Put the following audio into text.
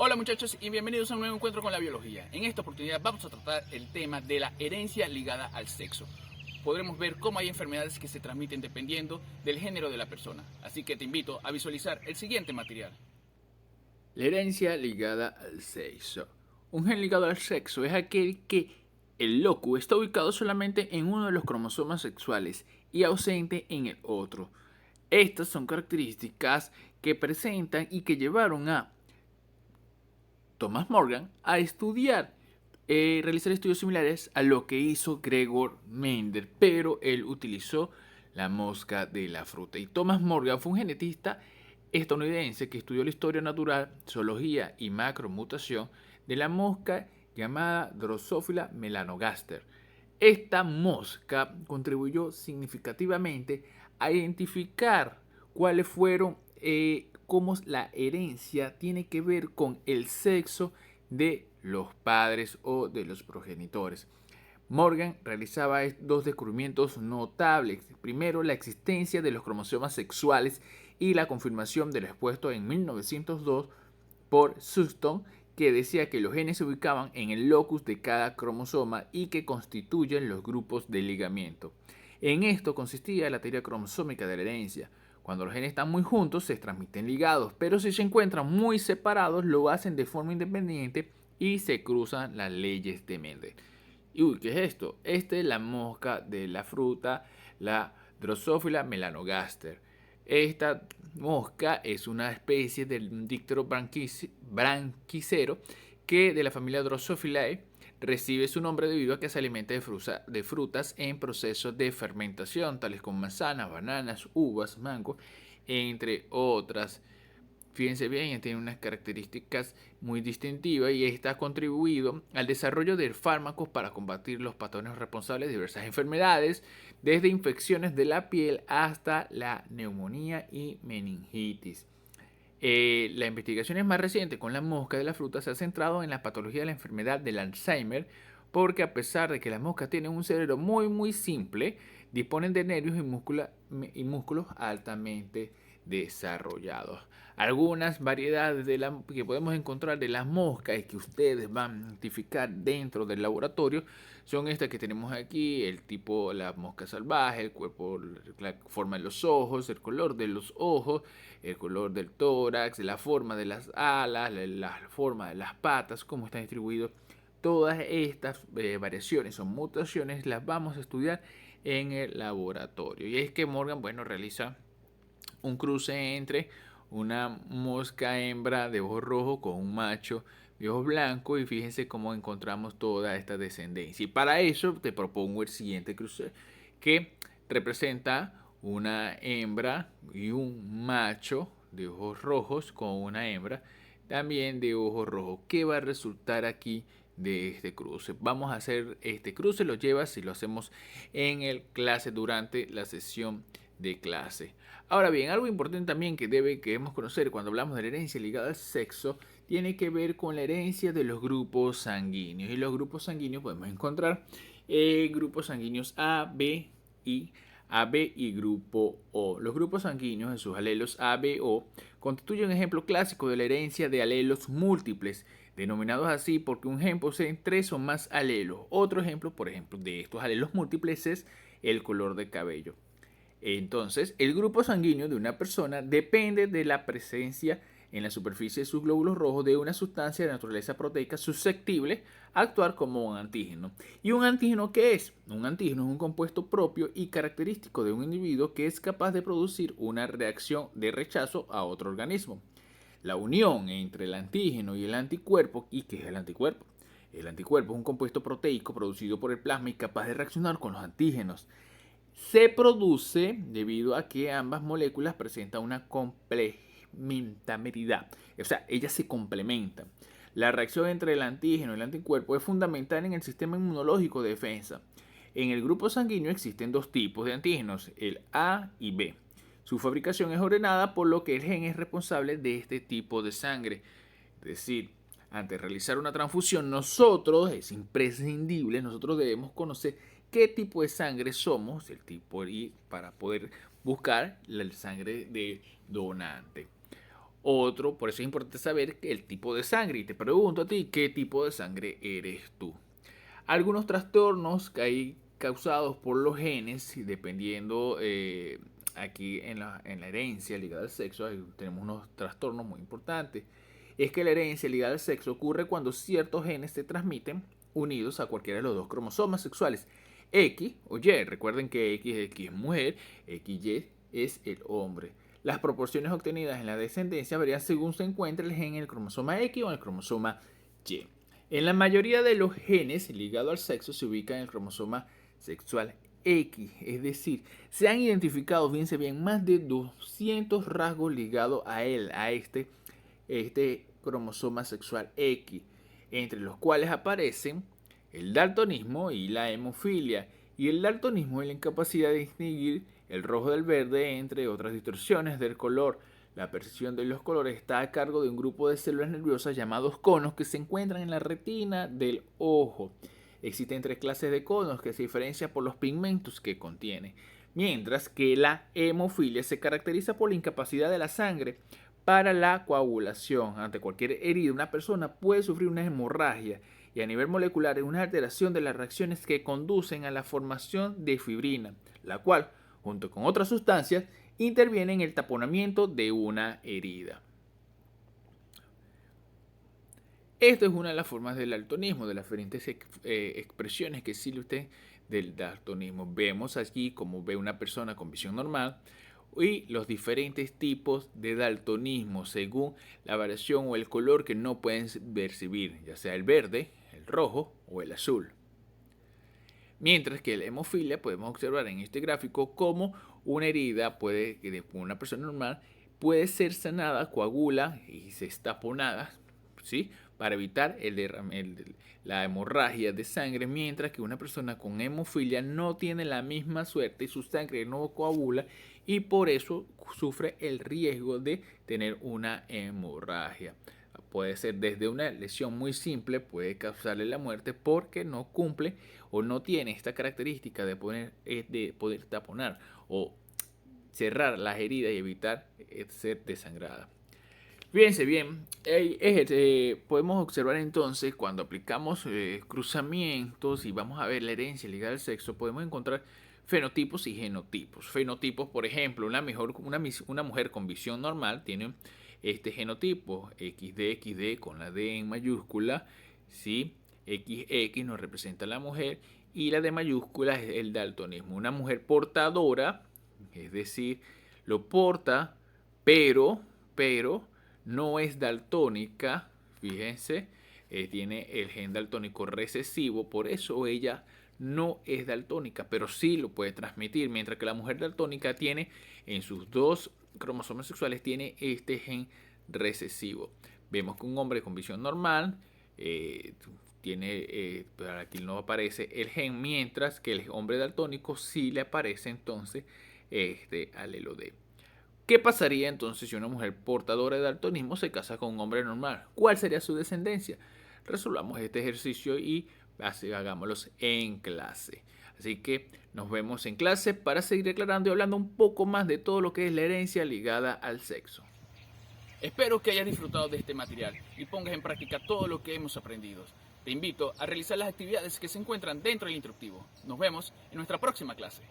Hola muchachos y bienvenidos a un nuevo encuentro con la biología. En esta oportunidad vamos a tratar el tema de la herencia ligada al sexo. Podremos ver cómo hay enfermedades que se transmiten dependiendo del género de la persona. Así que te invito a visualizar el siguiente material. La herencia ligada al sexo. Un gen ligado al sexo es aquel que el locus está ubicado solamente en uno de los cromosomas sexuales y ausente en el otro. Estas son características que presentan y que llevaron a Thomas Morgan a realizar estudios similares a lo que hizo Gregor Mendel, pero él utilizó la mosca de la fruta. Y Thomas Morgan fue un genetista estadounidense que estudió la historia natural, zoología y macromutación de la mosca llamada Drosophila melanogaster. Esta mosca contribuyó significativamente a identificar cuáles fueron, cómo la herencia tiene que ver con el sexo de los padres o de los progenitores. Morgan realizaba dos descubrimientos notables. Primero, la existencia de los cromosomas sexuales y la confirmación de lo expuesto en 1902 por Sutton, que decía que los genes se ubicaban en el locus de cada cromosoma y que constituyen los grupos de ligamiento. En esto consistía la teoría cromosómica de la herencia. Cuando los genes están muy juntos se transmiten ligados, pero si se encuentran muy separados lo hacen de forma independiente y se cruzan las leyes de Mendel. Uy, ¿qué es esto? Esta es la mosca de la fruta, la Drosophila melanogaster. Esta mosca es una especie del díptero branquicero que de la familia Drosophilae recibe su nombre debido a que se alimenta de frutas en procesos de fermentación, tales como manzanas, bananas, uvas, mango, entre otras. Fíjense bien, tiene unas características muy distintivas y esta ha contribuido al desarrollo de fármacos para combatir los patógenos responsables de diversas enfermedades, desde infecciones de la piel hasta la neumonía y meningitis. La investigación más reciente con la mosca de la fruta se ha centrado en la patología de la enfermedad del Alzheimer, porque a pesar de que las moscas tienen un cerebro muy simple, disponen de nervios y músculos altamente desarrollados. Algunas variedades que podemos encontrar de las moscas y que ustedes van a identificar dentro del laboratorio son estas que tenemos aquí: el tipo, la mosca salvaje, el cuerpo, la forma de los ojos, el color de los ojos, el color del tórax, la forma de las alas, la forma de las patas, cómo están distribuidos. Todas estas variaciones o mutaciones las vamos a estudiar en el laboratorio. Y es que Morgan, realiza un cruce entre una mosca hembra de ojos rojos con un macho de ojos blancos, y fíjense cómo encontramos toda esta descendencia. Y para eso te propongo el siguiente cruce, que representa una hembra y un macho de ojos rojos con una hembra también de ojos rojos. ¿Qué va a resultar aquí de este cruce? Vamos a hacer este cruce, lo llevas y lo hacemos en el clase durante la sesión de clase. Ahora bien, algo importante también que debemos conocer cuando hablamos de la herencia ligada al sexo tiene que ver con la herencia de los grupos sanguíneos. Y los grupos sanguíneos podemos encontrar grupos sanguíneos A, B y grupo O. Los grupos sanguíneos en sus alelos A, B, O constituyen un ejemplo clásico de la herencia de alelos múltiples, denominados así porque un gen posee 3 o más alelos. Otro ejemplo, por ejemplo, de estos alelos múltiples es el color de cabello. Entonces, el grupo sanguíneo de una persona depende de la presencia en la superficie de sus glóbulos rojos de una sustancia de naturaleza proteica susceptible a actuar como un antígeno. ¿Y un antígeno qué es? Un antígeno es un compuesto propio y característico de un individuo que es capaz de producir una reacción de rechazo a otro organismo. La unión entre el antígeno y el anticuerpo. ¿Y qué es el anticuerpo? El anticuerpo es un compuesto proteico producido por el plasma y capaz de reaccionar con los antígenos. Se produce debido a que ambas moléculas presentan una complementariedad, o sea, ellas se complementan. La reacción entre el antígeno y el anticuerpo es fundamental en el sistema inmunológico de defensa. En el grupo sanguíneo existen dos tipos de antígenos, el A y B. Su fabricación es ordenada por lo que el gen es responsable de este tipo de sangre. Es decir, antes de realizar una transfusión, es imprescindible, nosotros debemos conocer qué tipo de sangre somos, el tipo, y para poder buscar la sangre de donante. Otro, por eso es importante saber el tipo de sangre. Y te pregunto a ti, ¿qué tipo de sangre eres tú? Algunos trastornos que hay causados por los genes, dependiendo aquí en la herencia ligada al sexo, tenemos unos trastornos muy importantes. Es que la herencia ligada al sexo ocurre cuando ciertos genes se transmiten unidos a cualquiera de los dos cromosomas sexuales, X o Y. Recuerden que X es mujer, XY es el hombre. Las proporciones obtenidas en la descendencia varían según se encuentre el gen en el cromosoma X o en el cromosoma Y. En la mayoría de los genes ligados al sexo se ubican en el cromosoma sexual X, es decir, se han identificado, fíjense bien, más de 200 rasgos ligados a él, a este cromosoma sexual X, entre los cuales aparecen el daltonismo y la hemofilia. Y el daltonismo es la incapacidad de distinguir el rojo del verde, entre otras distorsiones del color. La percepción de los colores está a cargo de un grupo de células nerviosas llamados conos que se encuentran en la retina del ojo. Existen 3 clases de conos que se diferencian por los pigmentos que contienen, mientras que la hemofilia se caracteriza por la incapacidad de la sangre para la coagulación. Ante cualquier herida, una persona puede sufrir una hemorragia y a nivel molecular es una alteración de las reacciones que conducen a la formación de fibrina, la cual, junto con otras sustancias, interviene en el taponamiento de una herida. Esto es una de las formas del daltonismo, de las diferentes expresiones que existe usted del daltonismo. Vemos aquí como ve una persona con visión normal y los diferentes tipos de daltonismo según la variación o el color que no pueden percibir, ya sea el verde, el rojo o el azul. Mientras que la hemofilia podemos observar en este gráfico cómo una herida de una persona normal puede ser sanada, coagula y se está taponada, ¿sí?, para evitar la hemorragia de sangre, mientras que una persona con hemofilia no tiene la misma suerte y su sangre no coagula y por eso sufre el riesgo de tener una hemorragia. Puede ser desde una lesión muy simple, puede causarle la muerte porque no cumple o no tiene esta característica de poder taponar o cerrar las heridas y evitar ser desangrada. Fíjense bien, podemos observar entonces cuando aplicamos cruzamientos y vamos a ver la herencia ligada al sexo, podemos encontrar fenotipos y genotipos. Fenotipos, por ejemplo, una mujer con visión normal tiene este genotipo XD con la D en mayúscula, ¿sí? XX nos representa a la mujer y la D mayúscula es el daltonismo. Una mujer portadora, es decir, lo porta, pero no es daltónica, fíjense, tiene el gen daltónico recesivo, por eso ella no es daltónica, pero sí lo puede transmitir, mientras que la mujer daltónica tiene en sus 2 cromosomas sexuales tiene este gen recesivo. Vemos que un hombre con visión normal tiene, pero aquí no aparece el gen, mientras que el hombre daltónico sí le aparece entonces este alelo D. ¿Qué pasaría entonces si una mujer portadora de daltonismo se casa con un hombre normal? ¿Cuál sería su descendencia? Resolvamos este ejercicio y hagámoslos en clase. Así que nos vemos en clase para seguir aclarando y hablando un poco más de todo lo que es la herencia ligada al sexo. Espero que hayas disfrutado de este material y pongas en práctica todo lo que hemos aprendido. Te invito a realizar las actividades que se encuentran dentro del instructivo. Nos vemos en nuestra próxima clase.